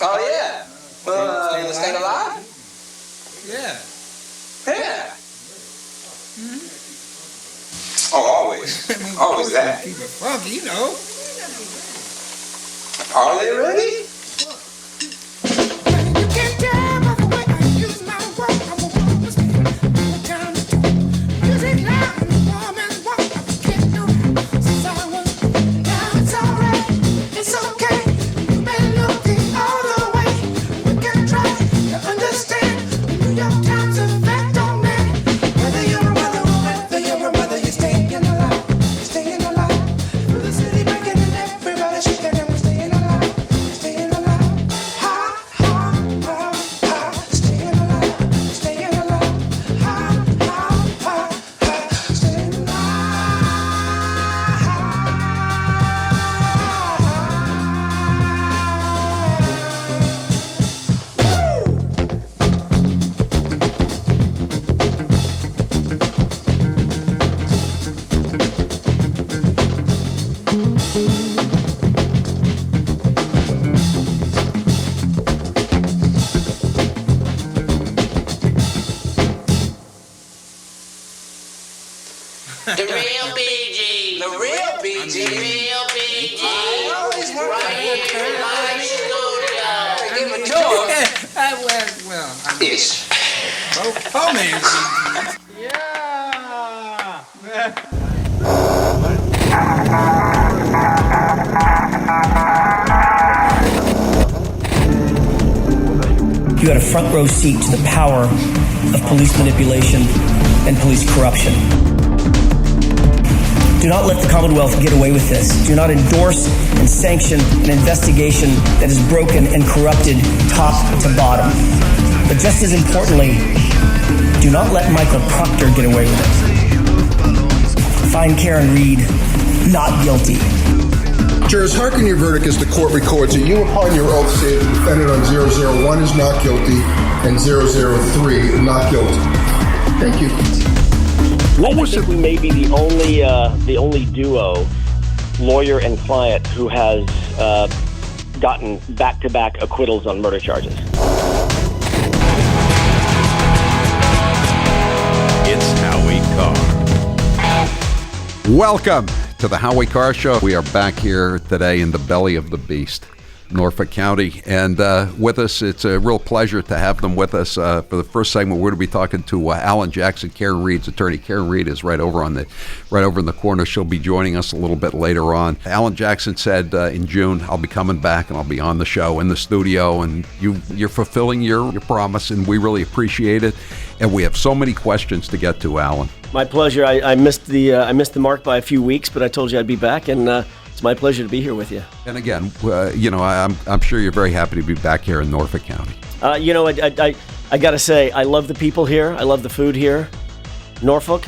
Oh, yeah. Staying alive? Yeah. Yeah. Oh, always. Always that. Keep it funky, you know. Are they ready? You can't tell by the way I use my work. I'm a woman, what time to do. Music loud and warm and warm. I can't do it since I was. Now it's alright, it's okay. You may look the other way. We can try to understand the New York Times effect on man. Whether you're a mother or whether you're a mother, you're staying alive. Staying alive. Through the city breaking and everybody shaking and we're staying alive. Staying alive. Ha, ha, ha, ha. Staying alive. Staying alive. Ha, ha, ha, ha. Staying alive. The real BG. The real BG. The real BG. I always want Right here in my studio. Give it to him. Well, I mean, Ish. oh man. You had a front row seat to the power of police manipulation and police corruption. Do not let the Commonwealth get away with this. Do not endorse and sanction an investigation that is broken and corrupted top to bottom. But just as importantly, do not let Michael Proctor get away with it. Find Karen Reed not guilty. Jurors, hearken your verdict as the court records it. You, upon your oath, say the defendant on 001 is not guilty and 003 not guilty. Thank you. I think we may be the only duo, lawyer and client, who has gotten back-to-back acquittals on murder charges. It's Howie Carr. Welcome to the Howie Carr Show. We are back here today in the belly of the beast, Norfolk County, and with us, it's a real pleasure to have them with us. For the first segment, we're going to be talking to Alan Jackson, Karen Reed's attorney. Karen Reed is right over in the corner. She'll be joining us a little bit later on. Alan Jackson said in June, I'll be coming back and I'll be on the show in the studio, and you're fulfilling your promise, and we really appreciate it. And we have so many questions to get to, Alan. My pleasure. I missed the mark by a few weeks, but I told you I'd be back, and it's my pleasure to be here with you. And again, I'm sure you're very happy to be back here in Norfolk County. I got to say, I love the people here. I love the food here. Norfolk,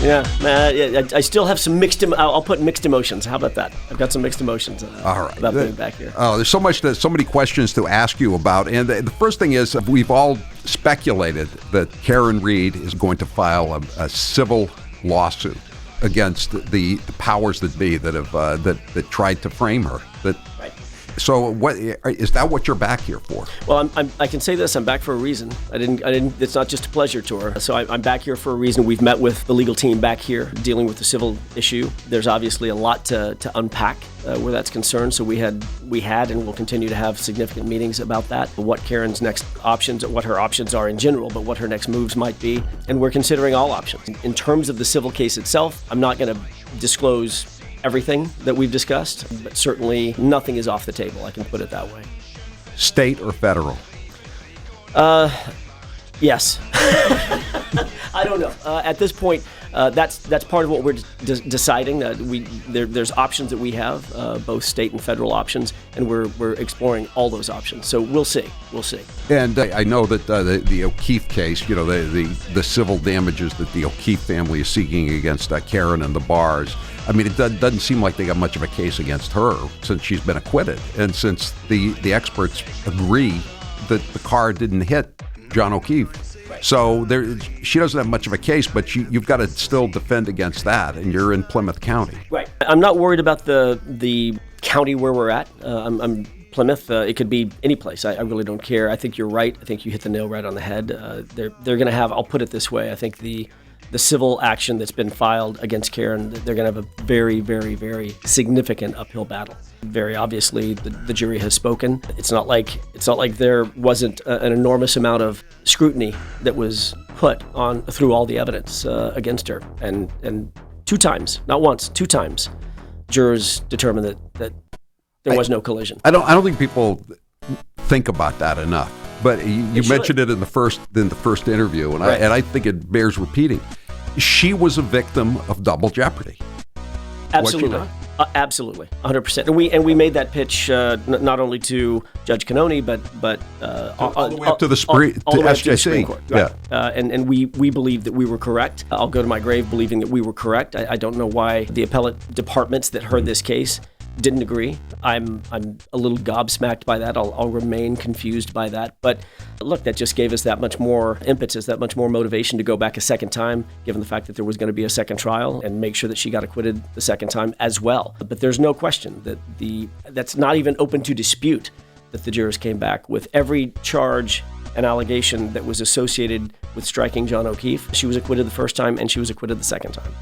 yeah, man. I still have some I'll put mixed emotions. How about that? I've got some mixed emotions about being back here. Oh, there's so many questions to ask you about. And the first thing is, we've all speculated that Karen Reed is going to file a civil lawsuit against the powers that be that have that tried to frame her. Right. So, what is that? What you're back here for? Well, I can say this: I'm back for a reason. I didn't. It's not just a pleasure tour. So I'm back here for a reason. We've met with the legal team back here, dealing with the civil issue. There's obviously a lot to unpack where that's concerned. So we had and will continue to have significant meetings about that. What Karen's next options, what her options are in general, but what her next moves might be, and we're considering all options. In terms of the civil case itself, I'm not going to disclose everything that we've discussed, but certainly nothing is off the table. I can put it that way. State or federal? Yes. I don't know. At this point, that's part of what we're deciding. There's options that we have, both state and federal options, and we're exploring all those options. So we'll see. And I know that the O'Keefe case, the civil damages that the O'Keefe family is seeking against Karen and the bars. I mean, it doesn't seem like they got much of a case against her since she's been acquitted, and since the experts agree that the car didn't hit John O'Keefe. So she doesn't have much of a case, but you've got to still defend against that, and you're in Plymouth County. Right. I'm not worried about the county where we're at. I'm Plymouth. It could be any place. I really don't care. I think you're right. I think you hit the nail right on the head. They're going to have, I'll put it this way, I think the civil action that's been filed against Karen, they're going to have a very, very, very significant uphill battle. Very obviously, the jury has spoken. It's not like there wasn't an enormous amount of scrutiny that was put on through all the evidence against her, and 2 times, not once, 2 times, jurors determined that there was no collision. I don't think people think about that enough. But you mentioned it in the first interview, and right. I think it bears repeating. She was a victim of double jeopery. Absolutely, absolutely, 100%. And we made that pitch not only to Judge Canoni, but all the way up to the SJC. Court, right? Yeah. And we believe that we were correct. I'll go to my grave believing that we were correct. I don't know why the appellate departments that heard this case didn't agree. I'm a little gobsmacked by that. I'll remain confused by that. But look, that just gave us that much more impetus, that much more motivation to go back a second time, given the fact that there was going to be a second trial, and make sure that she got acquitted the second time as well. But there's no question that that's not even open to dispute that the jurors came back with every charge and allegation that was associated with striking John O'Keefe. She was acquitted the first time, and she was acquitted the second time.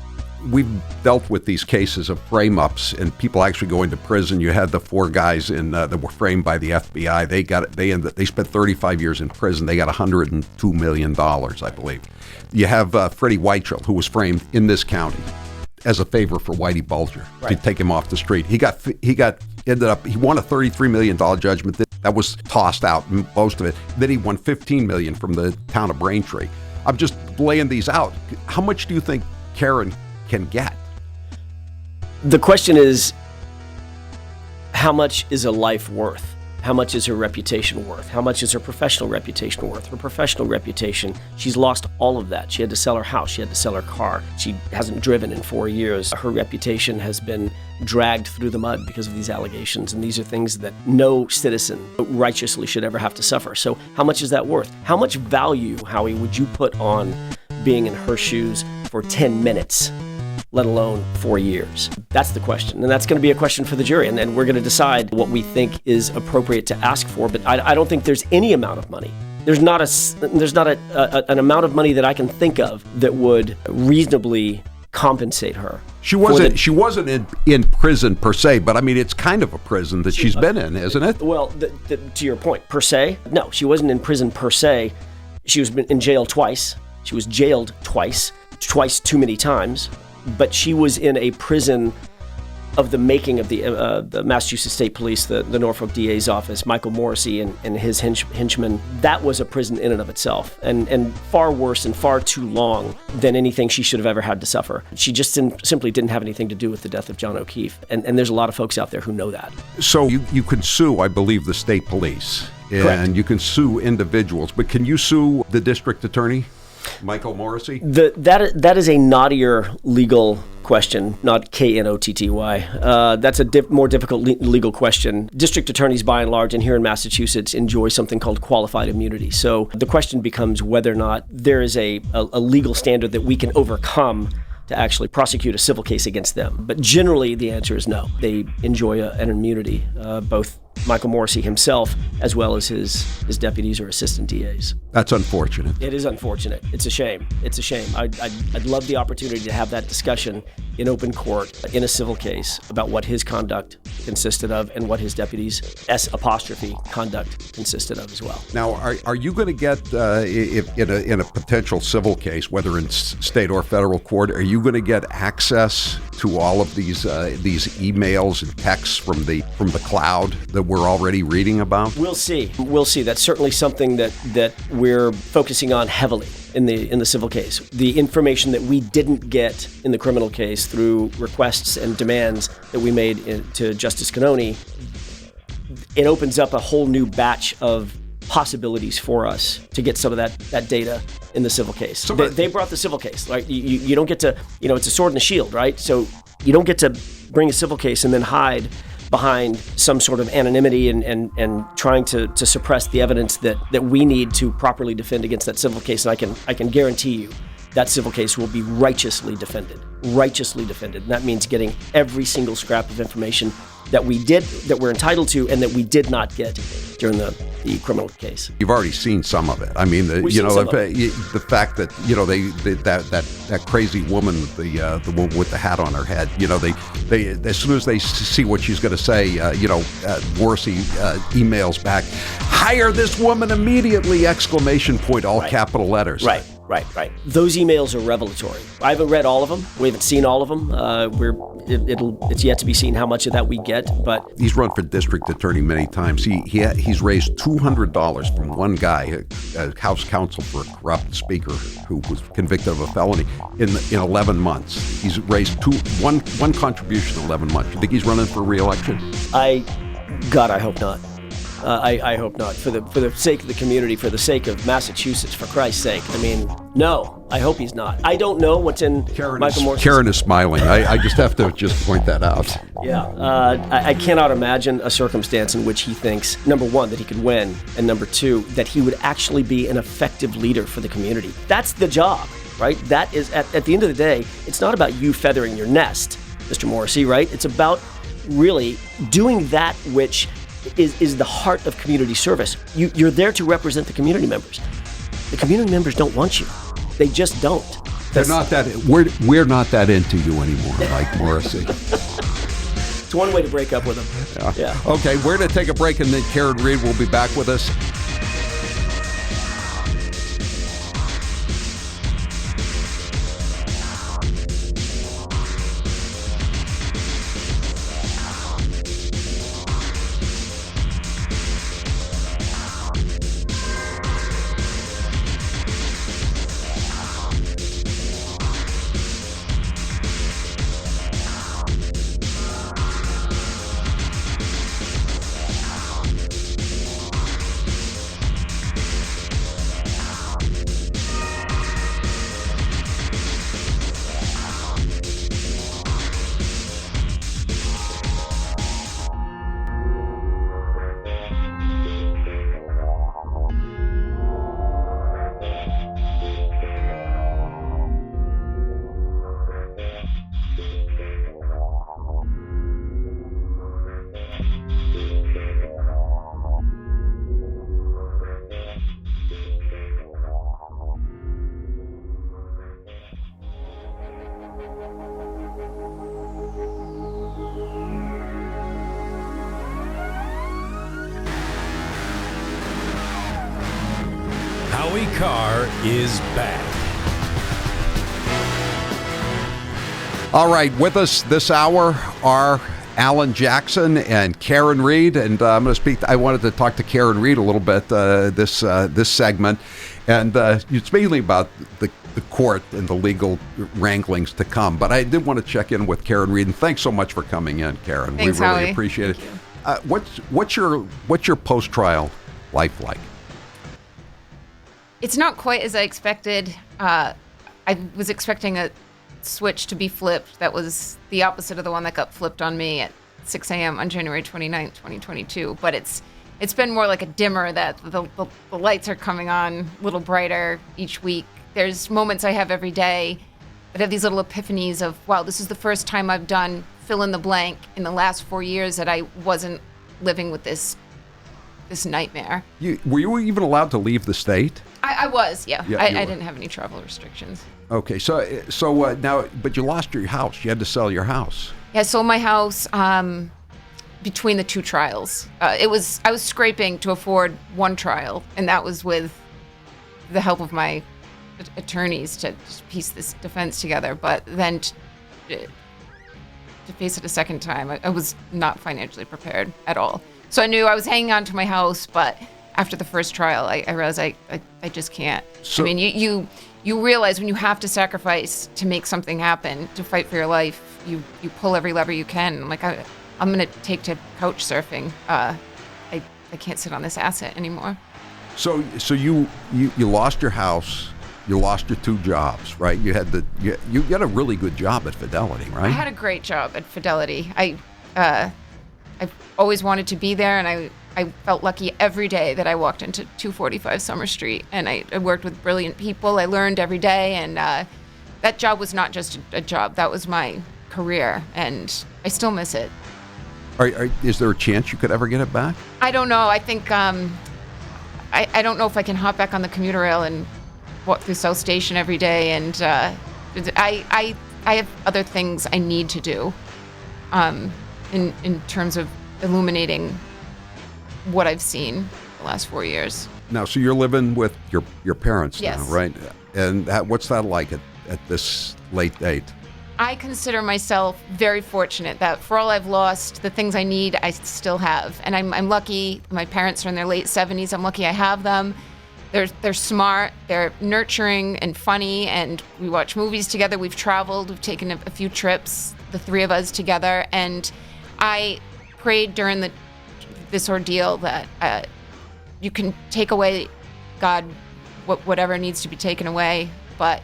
We've dealt with these cases of frame-ups and people actually going to prison. You had the 4 guys that were framed by the FBI. They spent 35 years in prison. They got $102 million, I believe. You have Freddie Weichel, who was framed in this county as a favor for Whitey Bulger to take him off the street. He won a $33 million judgment that was tossed out, most of it. Then he won $15 million from the town of Braintree. I'm just laying these out. How much do you think Karen can get? The question is, how much is a life worth? How much is her reputation worth? How much is her professional reputation worth? Her professional reputation, she's lost all of that. She had to sell her house. She had to sell her car. She hasn't driven in 4 years. Her reputation has been dragged through the mud because of these allegations, and these are things that no citizen righteously should ever have to suffer. So how much is that worth? How much value, Howie, would you put on being in her shoes for 10 minutes? Let alone 4 years? That's the question. And that's going to be a question for the jury. And then we're going to decide what we think is appropriate to ask for. But I don't think there's any amount of money. There's not an amount of money that I can think of that would reasonably compensate her. She wasn't in prison per se, but I mean, it's kind of a prison that she's been in, isn't it? Well, to your point, per se, no, she wasn't in prison per se. She was in jail twice. She was jailed twice too many times. But she was in a prison of the making of the Massachusetts State Police, the Norfolk DA's office, Michael Morrissey and his henchmen. That was a prison in and of itself, and far worse and far too long than anything she should have ever had to suffer. She just simply didn't have anything to do with the death of John O'Keefe, and there's a lot of folks out there who know that. So you can sue, I believe, the state police, and Correct. You can sue individuals, but can you sue the district attorney, Michael Morrissey? That is a knottier legal question, not Knotty. That's a more difficult legal question. District attorneys, by and large, and here in Massachusetts, enjoy something called qualified immunity. So the question becomes whether or not there is a legal standard that we can overcome to actually prosecute a civil case against them. But generally, the answer is no. They enjoy an immunity, both Michael Morrissey himself, as well as his deputies or assistant DAs. That's unfortunate. It is unfortunate. It's a shame. It's a shame. I'd love the opportunity to have that discussion in open court, in a civil case, about what his conduct consisted of and what his deputies' conduct consisted of as well. Now, are you going to get, if in a potential civil case, whether in state or federal court, are you going to get access to all of these emails and texts from the cloud that we're already reading about? We'll see. That's certainly something that we're focusing on heavily in the civil case. The information that we didn't get in the criminal case through requests and demands that we made to Justice Canoni, it opens up a whole new batch of possibilities for us to get some of that data in the civil case. So they brought the civil case, right? You don't get to, it's a sword and a shield, right? So you don't get to bring a civil case and then hide behind some sort of anonymity and trying to suppress the evidence that we need to properly defend against that civil case. And I can guarantee you that civil case will be righteously defended. Righteously defended. And that means getting every single scrap of information that we're entitled to and that we did not get during the criminal case. You've already seen some of it. I mean, the fact that that crazy woman, the woman with the hat on her head, they as soon as they see what she's going to say, Morrissey emails back, hire this woman immediately! Exclamation point! All capital letters. Right. Those emails are revelatory. I haven't read all of them. We haven't seen all of them. It's yet to be seen how much of that we get. But he's run for district attorney many times. He's raised $200 from one guy, a House counsel for a corrupt speaker who was convicted of a felony in 11 months. He's raised one contribution in 11 months. You think he's running for re-election? I hope not. I hope not. For the sake of the community, for the sake of Massachusetts, for Christ's sake. I mean, no, I hope he's not. I don't know what's in Michael Morrison's... Karen is smiling. I just have to point that out. Yeah. I cannot imagine a circumstance in which he thinks, number one, that he could win, and number two, that he would actually be an effective leader for the community. That's the job, right? That is, at the end of the day, it's not about you feathering your nest, Mr. Morrissey, right? It's about really doing that which is the heart of community service. You're there to represent the community members. The community members don't want you. They just don't. They're not that. We're not that into you anymore, Mike Morrissey. It's one way to break up with them. Yeah. Okay, we're going to take a break, and then Karen Reed will be back with us. Howie Carr is back. All right, with us this hour are Alan Jackson and Karen Reed, and I'm going to speak. I wanted to talk to Karen Reed a little bit this segment, and it's mainly about the court and the legal wranglings to come. But I did want to check in with Karen Reed, and thanks so much for coming in, Karen. Thanks, we really Howie. appreciate it. What's your post-trial life like? It's not quite as I expected. I was expecting a switch to be flipped. That was the opposite of the one that got flipped on me at 6 a.m. on January 29th, 2022. But it's been more like a dimmer that the lights are coming on a little brighter each week. There's moments I have every day that have these little epiphanies of, wow, this is the first time I've done fill in the blank in the last 4 years that I wasn't living with this nightmare. Were you even allowed to leave the state? I was, yeah. Yeah, I didn't have any travel restrictions. Okay, so now, but you lost your house. You had to sell your house. Yeah, I sold my house between the two trials. I was scraping to afford one trial, and that was with the help of my attorneys to just piece this defense together. But then to face it a second time, I was not financially prepared at all. So I knew I was hanging on to my house, but after the first trial, I realized I just can't. So, I mean, you realize when you have to sacrifice to make something happen, to fight for your life, you pull every lever you can. I'm like, I'm going to take to couch surfing. I can't sit on this asset anymore. So you lost your house, you lost your two jobs, right? You had a really good job at Fidelity, right? I had a great job at Fidelity. I've always wanted to be there, and I felt lucky every day that I walked into 245 Summer Street, and I worked with brilliant people. I learned every day, and that job was not just a job. That was my career, and I still miss it. Is there a chance you could ever get it back? I don't know. I think I don't know if I can hop back on the commuter rail and walk through South Station every day, and I have other things I need to do in terms of illuminating what I've seen the last 4 years. Now, so you're living with your parents Yes. now, right? And what's that like at this late date? I consider myself very fortunate that for all I've lost, the things I need, I still have. And I'm lucky. My parents are in their late 70s. I'm lucky I have them. They're smart. They're nurturing and funny. And we watch movies together. We've traveled. We've taken a few trips, the three of us together. And I prayed during this ordeal that you can take away, God, whatever needs to be taken away, but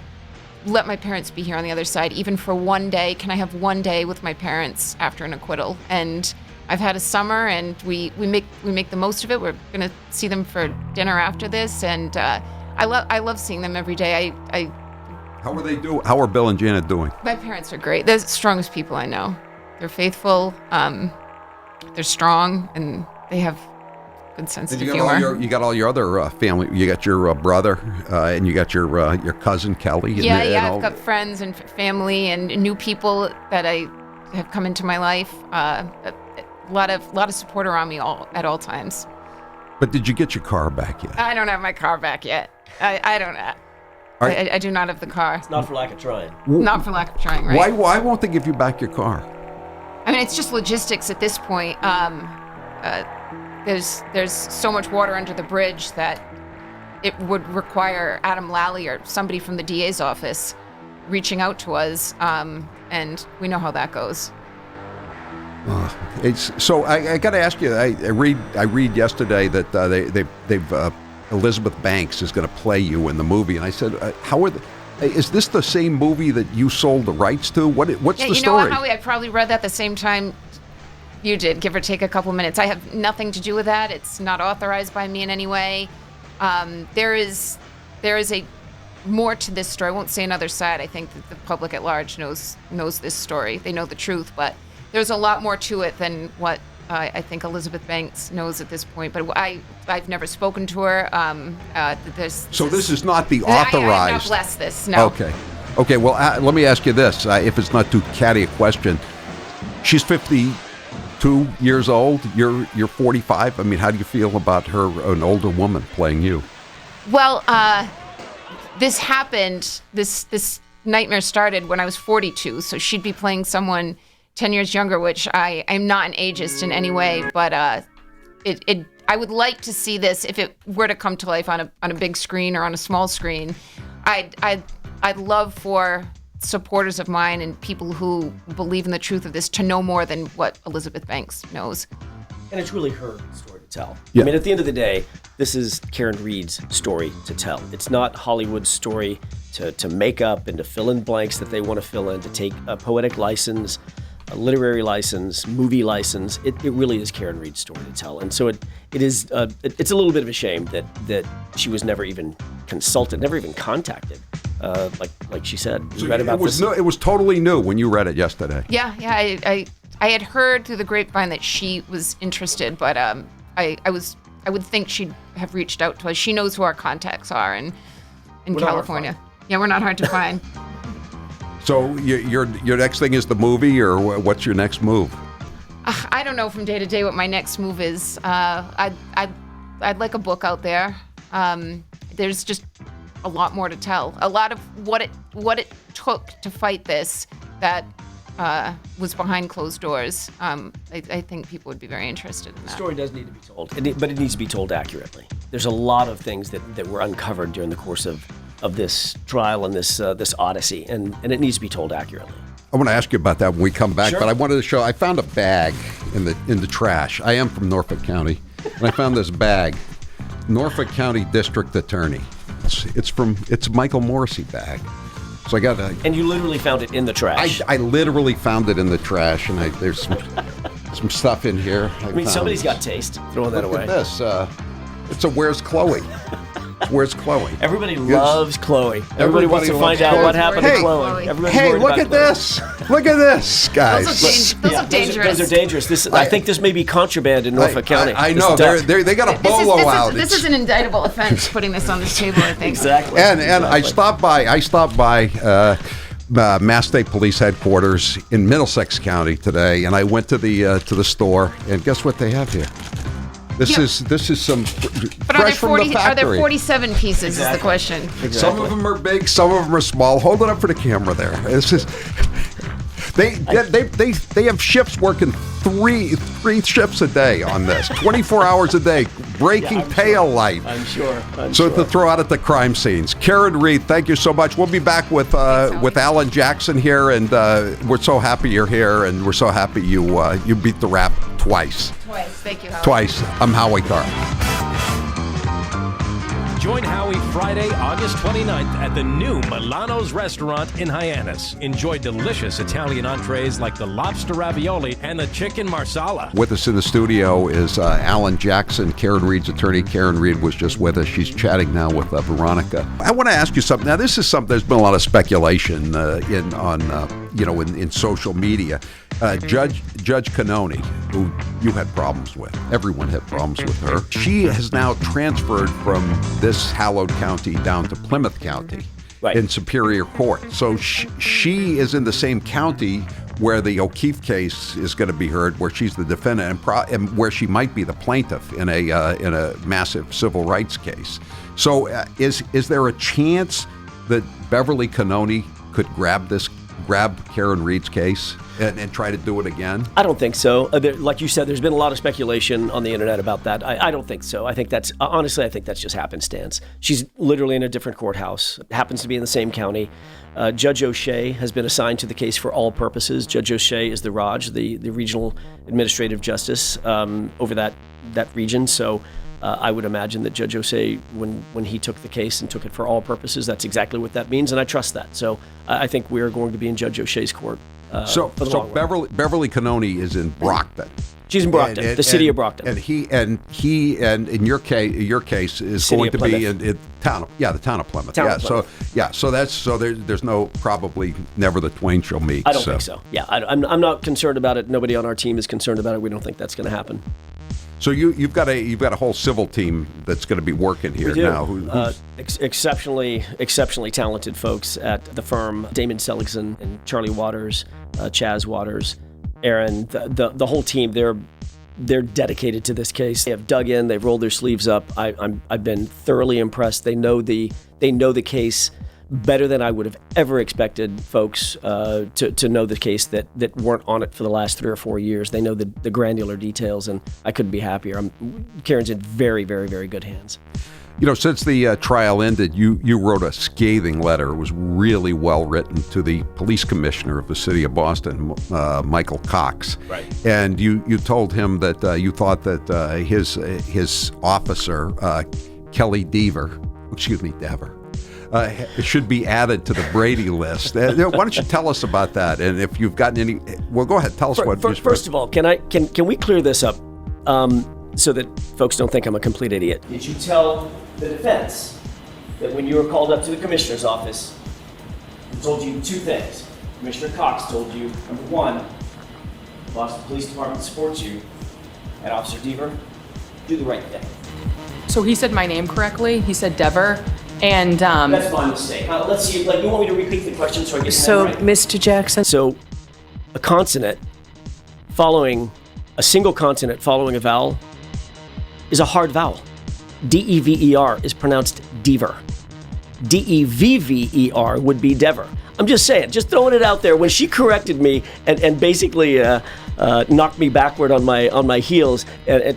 let my parents be here on the other side, even for one day. Can I have one day with my parents after an acquittal? And I've had a summer, and we make the most of it. We're gonna see them for dinner after this, and I love seeing them every day. How are they doing? How are Bill and Janet doing? My parents are great. They're the strongest people I know. They're faithful. They're strong, and they have good sense of humor. You got all your other family. You got your brother, and you got your cousin Kelly. I've got friends and family and new people that I have come into my life. A lot of support around me at all times. But did you get your car back yet? I don't have my car back yet. I don't. I do not have the car. It's not for lack of trying. Not for lack of trying, right? Why won't they give you back your car? I mean, it's just logistics at this point. There's so much water under the bridge that it would require Adam Lally or somebody from the DA's office reaching out to us, and we know how that goes. So I got to ask you. I read yesterday that they've Elizabeth Banks is going to play you in the movie, and I said, is this the same movie that you sold the rights to? What's the story? You know what, Howie? I probably read that the same time you did, give or take a couple minutes. I have nothing to do with that. It's not authorized by me in any way. There is a more to this story. I won't say another side. I think that the public at large knows this story. They know the truth, but there's a lot more to it than what I think Elizabeth Banks knows at this point. But I've never spoken to her. So this is not the authorized. I have not blessed this. No. Okay. Well, let me ask you this: if it's not too catty a question, she's 52 years old. You're 45. I mean, how do you feel about her, an older woman, playing you? Well, this happened. This nightmare started when I was 42. So she'd be playing someone 10 years younger, which I'm not an ageist in any way, but I would like to see this if it were to come to life on a big screen or on a small screen. I'd love for supporters of mine and people who believe in the truth of this to know more than what Elizabeth Banks knows. And it's really her story to tell. Yeah. I mean, at the end of the day, this is Karen Reed's story to tell. It's not Hollywood's story to make up and to fill in blanks that they want to fill in, to take a poetic license, a literary license, movie license. It really is Karen Reed's story to tell. And so it's a little bit of a shame that she was never even consulted, never even contacted. Like she said, So read about this. it was totally new when you read it yesterday. Yeah. I had heard through the grapevine that she was interested, but I would think she'd have reached out to us. She knows who our contacts are in California. Yeah, we're not hard to find. So your next thing is the movie, or what's your next move? I don't know from day to day what my next move is. I'd like a book out there. There's just a lot more to tell. A lot of what it took to fight this that was behind closed doors. I think people would be very interested in that. The story does need to be told, but it needs to be told accurately. There's a lot of things that were uncovered during the course of this trial and this odyssey, and it needs to be told accurately. I want to ask you about that when we come back, Sure. but I wanted to show. I found a bag in the trash. I am from Norfolk County, and I found this bag, Norfolk County District Attorney. It's Michael Morrissey bag. So I got And you literally found it in the trash. I literally found it in the trash, and some stuff in here. I mean, somebody's got taste. Throwing that away. Look at this. It's a Where's Chloe? Where's Chloe? Everybody loves Chloe. Everybody wants to find out what happened to Chloe. Hey, look at this. Look at this, guys. Those are dangerous. Those are dangerous. I think this may be contraband in Norfolk County. I know. They got a bolo out. This is an indictable offense, putting this on this table, I think. Exactly. And I stopped by Mass State Police Headquarters in Middlesex County today, and I went to the store, and guess what they have here? This is some but fresh from the factory. Are there 47 pieces? Is the question. Exactly. Some of them are big, some of them are small. Hold it up for the camera there. This is. They have shifts working three shifts a day on this, 24 hours a day, breaking tail light. I'm sure. To throw out at the crime scenes. Karen Reed, thank you so much. We'll be back with Alan Jackson here, and we're so happy you're here, and we're so happy you beat the rap twice. Thank you, Howie. Twice. I'm Howie Carr. Join Howie Friday, August 29th at the new Milano's Restaurant in Hyannis. Enjoy delicious Italian entrees like the lobster ravioli and the chicken marsala. With us in the studio is Alan Jackson, Karen Reed's attorney. Karen Reed was just with us. She's chatting now with Veronica. I want to ask you something. Now, this is something. There's been a lot of speculation in social media. Judge Canoni, who you had problems with. Everyone had problems with her. She has now transferred from this hallowed county down to Plymouth County in Superior Court. So she is in the same county where the O'Keefe case is going to be heard, where she's the defendant and where she might be the plaintiff in a massive civil rights case. So is there a chance that Beverly Canoni could grab Karen Reed's case and try to do it again? I don't think so. Like you said, there's been a lot of speculation on the internet about that. I don't think so. I think that's just happenstance. She's literally in a different courthouse. Happens to be in the same county. Judge O'Shea has been assigned to the case for all purposes. Judge O'Shea is the RAJ, the regional administrative justice over that region. So I would imagine that Judge O'Shea, when he took the case and took it for all purposes, that's exactly what that means, and I trust that. So I think we are going to be in Judge O'Shea's court. So Beverly Canoni is in Brockton. She's in Brockton, the city of Brockton. And he in your case is city going to be Plymouth. in town of Plymouth. So there's no probably never the twain shall meet. I don't think so. Yeah, I'm not concerned about it. Nobody on our team is concerned about it. We don't think that's going to happen. So you've got a whole civil team that's going to be working here now. Exceptionally talented folks at the firm. Damon Seligson and Charlie Waters, Chaz Waters, Aaron, the whole team. They're dedicated to this case. They have dug in. They've rolled their sleeves up. I've been thoroughly impressed. They know the case better than I would have ever expected folks to know the case that weren't on it for the last 3 or 4 years. They know the granular details, and I couldn't be happier. Karen's in very, very, very good hands. Since the trial ended, you wrote a scathing letter. It was really well written to the police commissioner of the city of Boston, Michael Cox. Right. And you told him that you thought that his officer, Kelly Dver, should be added to the Brady list. Why don't you tell us about that? And if you've gotten any, well, go ahead. Tell us what. First of all, can we clear this up so that folks don't think I'm a complete idiot? Did you tell the defense that when you were called up to the commissioner's office, he told you 2 things? Commissioner Cox told you, number 1, the Boston Police Department supports you, and Officer Dver, do the right thing. So he said my name correctly. He said Dver. And that's my mistake. Let's see. You want me to repeat the question so I get so right? Mr. Jackson. So, a consonant following a single consonant following a vowel is a hard vowel. D-E-V-E-R is pronounced Dver. D-E-V-V-E-R would be Dever. I'm just saying, just throwing it out there. When she corrected me and basically knocked me backward on my heels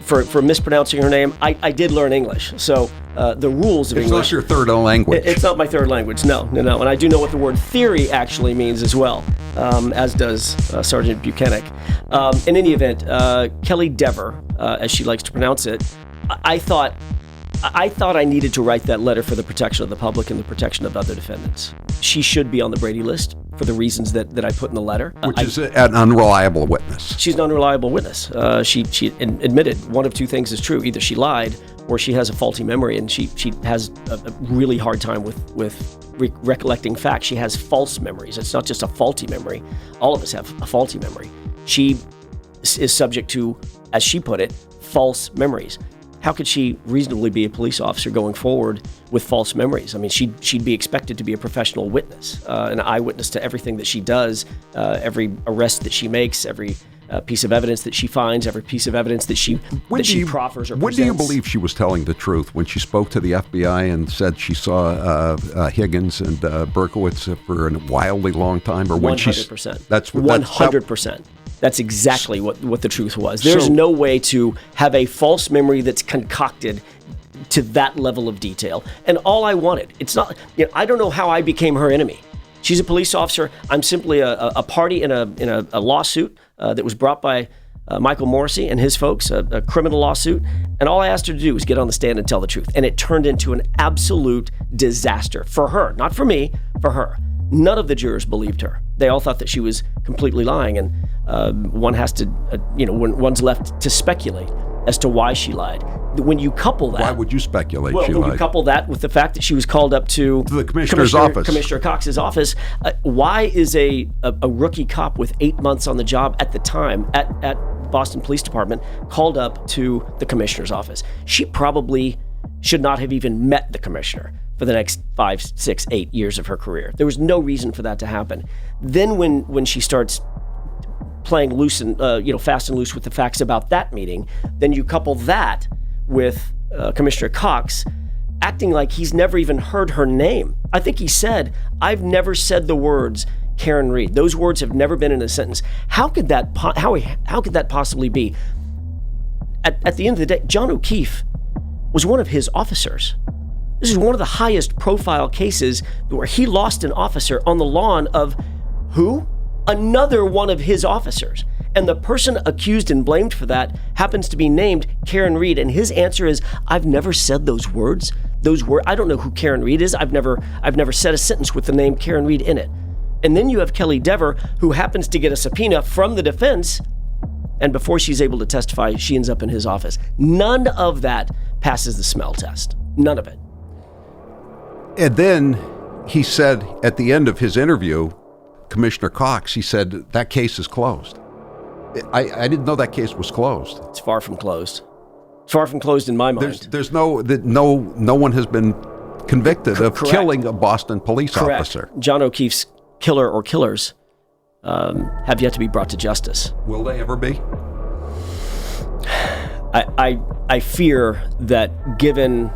for mispronouncing her name, I did learn English. So the rules of English. It's not your third language. It's not my third language. No. And I do know what the word theory actually means as well, as does Sergeant Buchanan. In any event, Kelly Dver, as she likes to pronounce it, I thought I thought I needed to write that letter for the protection of the public and the protection of other defendants. She should be on the Brady list for the reasons that I put in the letter. Which is an unreliable witness. She's an unreliable witness. She admitted one of two things is true. Either she lied or she has a faulty memory, and she has a really hard time with recollecting facts. She has false memories. It's not just a faulty memory. All of us have a faulty memory. She is subject to, as she put it, false memories. How could she reasonably be a police officer going forward with false memories? I mean, she'd be expected to be a professional witness, an eyewitness to everything that she does, every arrest that she makes, every piece of evidence that she finds, every piece of evidence that she proffers or presents. When do you believe she was telling the truth? When she spoke to the FBI and said she saw Higgins and Berkowitz for a wildly long time? Or when 100%. That's 100%. That's exactly what the truth was. There's no way to have a false memory that's concocted to that level of detail. And all I wanted, it's not, I don't know how I became her enemy. She's a police officer. I'm simply a party in a lawsuit that was brought by Michael Morrissey and his folks, a criminal lawsuit. And all I asked her to do was get on the stand and tell the truth. And it turned into an absolute disaster for her, not for me, for her. None of the jurors believed her. They all thought that she was completely lying, and one has to, when one's left to speculate as to why she lied. When you couple that, why would you speculate? Well, she when lied? you couple that with the fact that she was called up to the commissioner's office, Commissioner Cox's office, why is a rookie cop with 8 months on the job at the time at Boston Police Department called up to the commissioner's office? She probably should not have even met the commissioner for the next 5, 6, 8 years of her career. There was no reason for that to happen. Then when she starts playing loose and fast and loose with the facts about that meeting, then you couple that with Commissioner Cox acting like he's never even heard her name. I think he said, "I've never said the words Karen Reed. Those words have never been in a sentence." How could that how could that possibly be? At the end of the day, John O'Keefe was one of his officers. This is one of the highest profile cases where he lost an officer on the lawn of who? Another one of his officers. And the person accused and blamed for that happens to be named Karen Reed. And his answer is, "I've never said those words. I don't know who Karen Reed is. I've never said a sentence with the name Karen Reed in it." And then you have Kelly Dver, who happens to get a subpoena from the defense. And before she's able to testify, she ends up in his office. None of that passes the smell test. None of it. And then he said at the end of his interview, Commissioner Cox, he said, that case is closed. I didn't know that case was closed. It's far from closed. It's far from closed in my mind. There's no one has been convicted of killing a Boston police officer. John O'Keefe's killer or killers have yet to be brought to justice. Will they ever be? I fear that given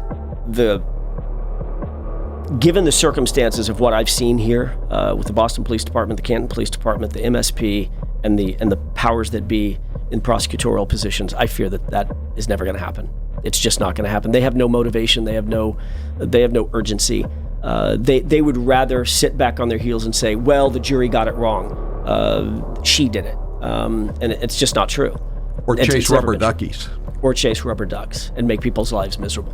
the circumstances of what I've seen here with the Boston Police Department, the Canton Police Department, the MSP, and the powers that be in prosecutorial positions, I fear that is never going to happen. It's just not going to happen. They have no motivation. They have no urgency. They would rather sit back on their heels and say, "Well, the jury got it wrong. She did it," and it's just not true. Or chase rubber duckies. Or chase rubber ducks and make people's lives miserable.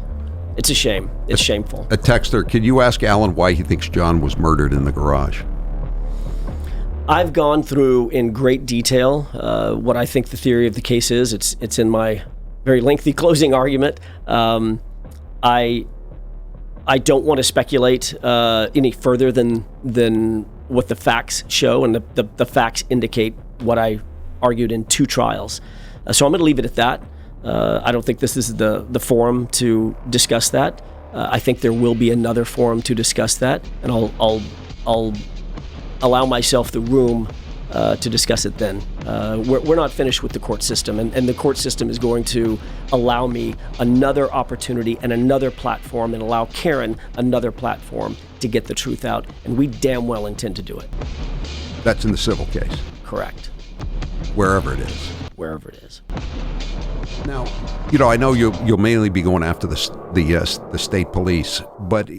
It's a shame. It's shameful. A texter, can you ask Alan why he thinks John was murdered in the garage? I've gone through in great detail what I think the theory of the case is. It's in my very lengthy closing argument. I don't want to speculate any further than what the facts show, and the facts indicate what I argued in 2 trials. So I'm going to leave it at that. I don't think this is the forum to discuss that. I think there will be another forum to discuss that, and I'll allow myself the room to discuss it then. We're not finished with the court system, and the court system is going to allow me another opportunity and another platform, and allow Karen another platform to get the truth out, and we damn well intend to do it. That's in the civil case? Correct. Wherever it is. Wherever it is. Now, I know you'll mainly be going after the state police, but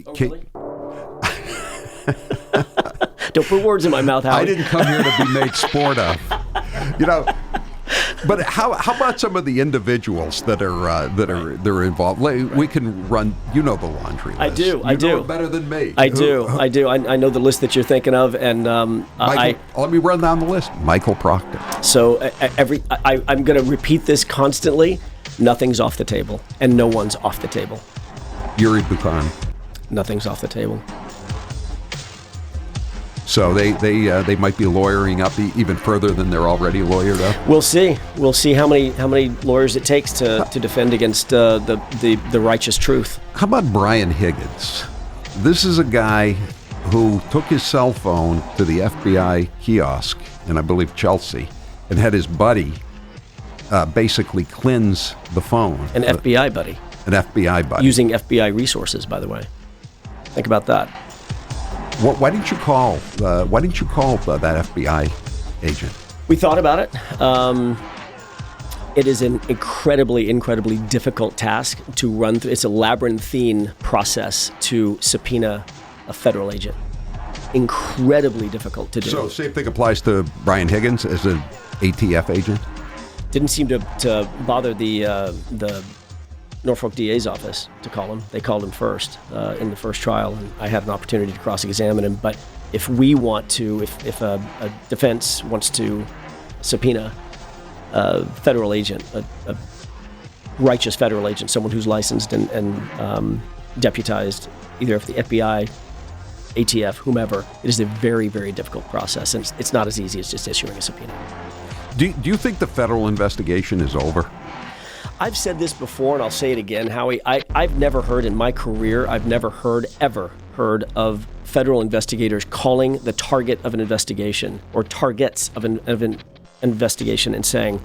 don't put words in my mouth, Howie. I didn't come here to be made sport of. But how about some of the individuals that are involved? Like, we can run. You know the laundry list. I do. You know it better than me. I do. I know the list that you're thinking of, and let me run down the list. Michael Proctor. So I'm going to repeat this constantly. Nothing's off the table, and no one's off the table. Yuri Buchan. Nothing's off the table. So they might be lawyering up even further than they're already lawyered up. We'll see. We'll see how many lawyers it takes to defend against the righteous truth. How about Brian Higgins? This is a guy who took his cell phone to the FBI kiosk in, I believe, Chelsea, and had his buddy basically cleanse the phone. An FBI buddy. An FBI buddy. Using FBI resources, by the way. Think about that. Why didn't you call? That FBI agent? We thought about it. It is an incredibly difficult task to run through. It's a labyrinthine process to subpoena a federal agent. Incredibly difficult to do. So, same thing applies to Brian Higgins as an ATF agent? Didn't seem to bother the Norfolk DA's office to call him. They called him first in the first trial, and I had an opportunity to cross-examine him. But if we want to, if a defense wants to subpoena a federal agent, a righteous federal agent, someone who's licensed and deputized, either if the FBI, ATF, whomever, it is a very, very difficult process, and it's not as easy as just issuing a subpoena. Do you think the federal investigation is over? I've said this before, and I'll say it again, Howie. I've never heard in my career, ever heard of federal investigators calling the target of an investigation or targets of an investigation and saying,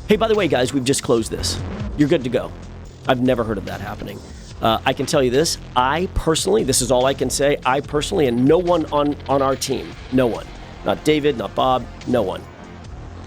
hey, by the way, guys, we've just closed this. You're good to go. I've never heard of that happening. I can tell you this. I personally, this is all I can say, I personally, and no one on our team, no one, not David, not Bob, no one,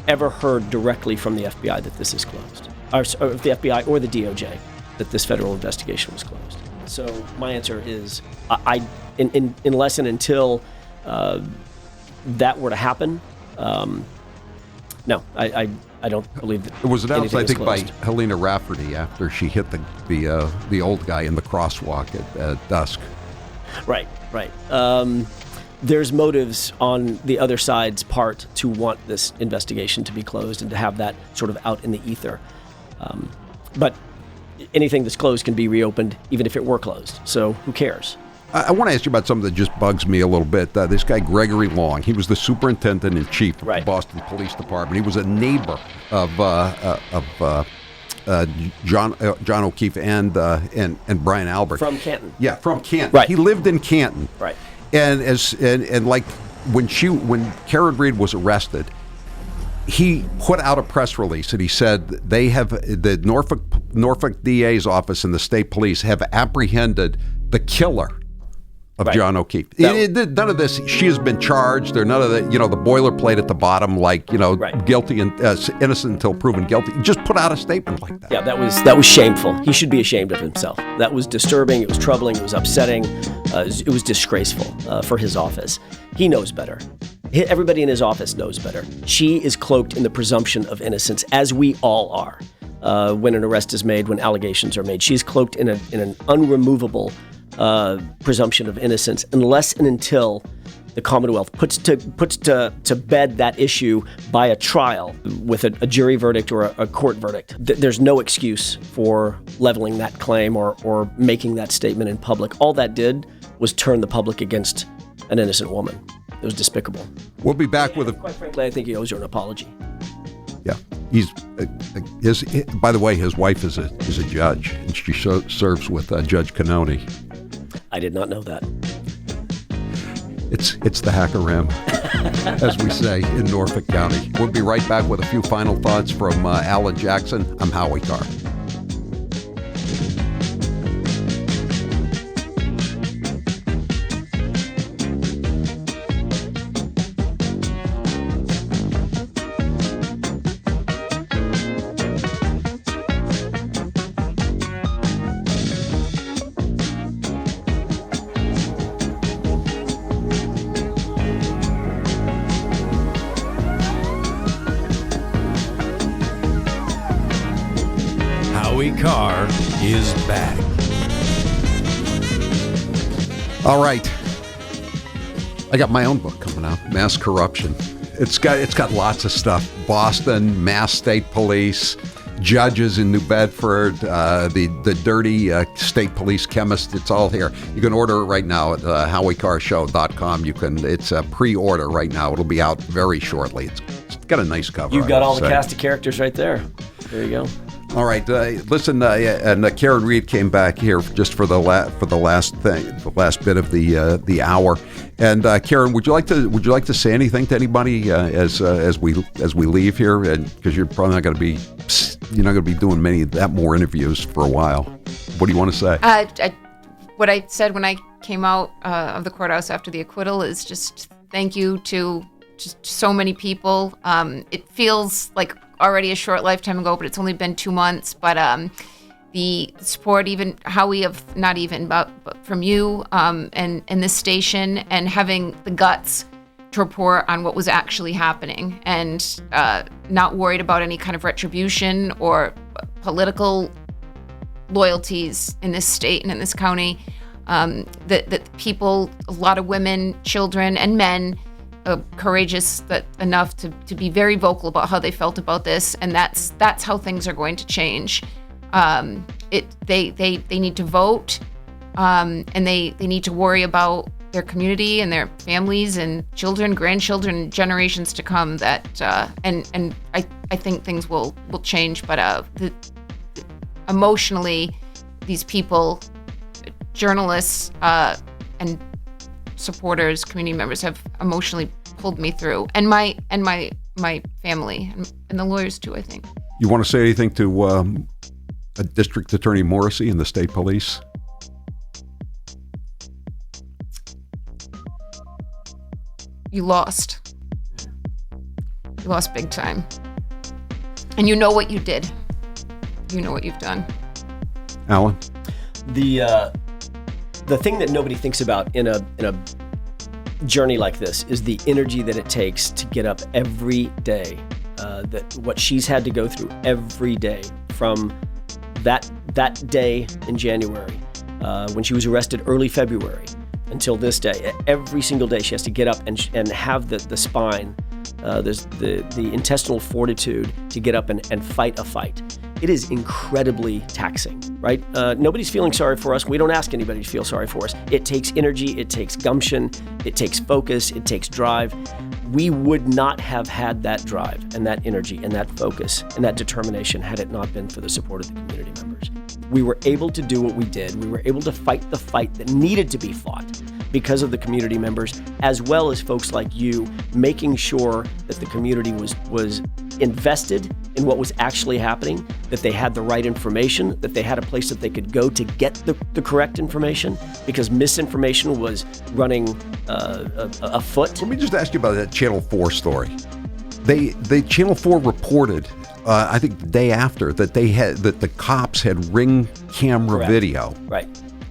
ever heard directly from the FBI that this is closed. Or the FBI or the DOJ, that this federal investigation was closed. So my answer is, unless and until that were to happen, no, I don't believe that. It was announced, I think, by closed. Helena Rafferty after she hit the old guy in the crosswalk at dusk. Right. There's motives on the other side's part to want this investigation to be closed and to have that sort of out in the ether. But anything that's closed can be reopened, even if it were closed. So who cares? I want to ask you about something that just bugs me a little bit. This guy, Gregory Long, he was the superintendent-in-chief of the Boston Police Department. He was a neighbor of John O'Keefe and Brian Albert. From Canton. Yeah, from Canton. Right. He lived in Canton. Right. And like when Karen Reed was arrested, he put out a press release and he said they have the Norfolk DA's office and the state police have apprehended the killer of John O'Keefe. None of this. She has been charged, or none of the the boilerplate at the bottom, like guilty and innocent until proven guilty. Just put out a statement like that. Yeah, that was shameful. He should be ashamed of himself. That was disturbing. It was troubling. It was upsetting. It was disgraceful for his office. He knows better. Everybody in his office knows better. She is cloaked in the presumption of innocence, as we all are. When an arrest is made, when allegations are made, she's cloaked in an unremovable presumption of innocence, unless and until the Commonwealth puts to bed that issue by a trial with a jury verdict or a court verdict. There's no excuse for leveling that claim or making that statement in public. All that did was turn the public against an innocent woman. It was despicable. We'll be back with Quite frankly, I think he owes her an apology. Yeah, he's by the way, his wife is a judge, and she serves with Judge Canoni. I did not know that. It's the hacker ram, as we say in Norfolk County. We'll be right back with a few final thoughts from Alan Jackson. I'm Howie Carr. Howie Carr is back. All right. I got my own book coming out, Mass Corruption. It's got lots of stuff. Boston, Mass State Police, judges in New Bedford, the dirty state police chemist. It's all here. You can order it right now at HowieCarShow.com. It's a pre-order right now. It'll be out very shortly. It's got a nice cover. You've got all the cast of characters right there. There you go. All right, listen, and Karen Reed came back here just for the last bit of the hour. And Karen, would you like to say anything to anybody as we leave here? And because you're probably not going to be doing that more interviews for a while. What do you want to say? What I said when I came out of the courthouse after the acquittal is just thank you to just so many people. It feels like already a short lifetime ago, but it's only been 2 months. But the support, even Howie, but from you and this station, and having the guts to report on what was actually happening, and not worried about any kind of retribution or political loyalties in this state and in this county. That people, a lot of women, children, and men, courageous enough to be very vocal about how they felt about this, and that's how things are going to change. They need to vote, and they need to worry about their community and their families and children, grandchildren, generations to come. And I think things will change. But emotionally, these people, journalists, and supporters, community members, have emotionally pulled me through, and my family and the lawyers too, I think. You want to say anything to District Attorney Morrissey and the state police? You lost big time, and you know what you did. You know what you've done. Alan? The thing that nobody thinks about in a journey like this is the energy that it takes to get up every day. What she's had to go through every day from that day in January, when she was arrested early February, until this day. Every single day she has to get up and have the spine, there's the intestinal fortitude to get up and fight a fight. It is incredibly taxing, right? Nobody's feeling sorry for us. We don't ask anybody to feel sorry for us. It takes energy, it takes gumption, it takes focus, it takes drive. We would not have had that drive and that energy and that focus and that determination had it not been for the support of the community members. We were able to do what we did. We were able to fight the fight that needed to be fought because of the community members, as well as folks like you, making sure that the community was invested in what was actually happening, that they had the right information, that they had a place that they could go to get the correct information, because misinformation was running afoot. Let me just ask you about that Channel 4 story. They Channel 4 reported, I think the day after, that the cops had ring camera Correct. Video. Right.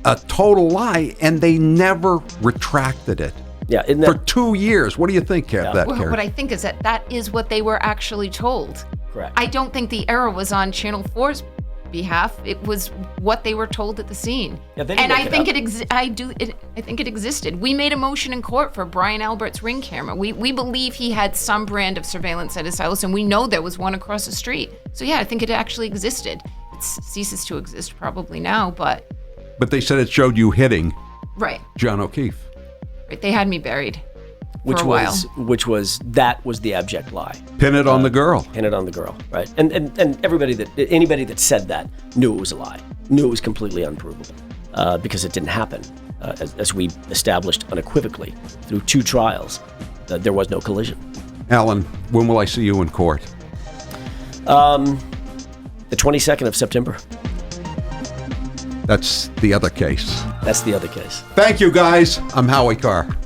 A total lie, and they never retracted it. Yeah, for 2 years. What do you think, Karen? What I think is that is what they were actually told. Correct. I don't think the error was on Channel 4's behalf. It was what they were told at the scene. Yeah, they didn't and make I think it I think it existed. We made a motion in court for Brian Albert's ring camera. We believe he had some brand of surveillance at his house, and we know there was one across the street. So yeah, I think it actually existed. It ceases to exist probably now, but they said it showed you hitting right. John O'Keefe. Right, they had me buried for a while. Which was the abject lie. Pin it on the girl. Pin it on the girl, right? And anybody that said that knew it was a lie, knew it was completely unprovable, because it didn't happen. As we established unequivocally through 2 trials, there was no collision. Alan, when will I see you in court? The 22nd of September. That's the other case. That's the other case. Thank you, guys. I'm Howie Carr.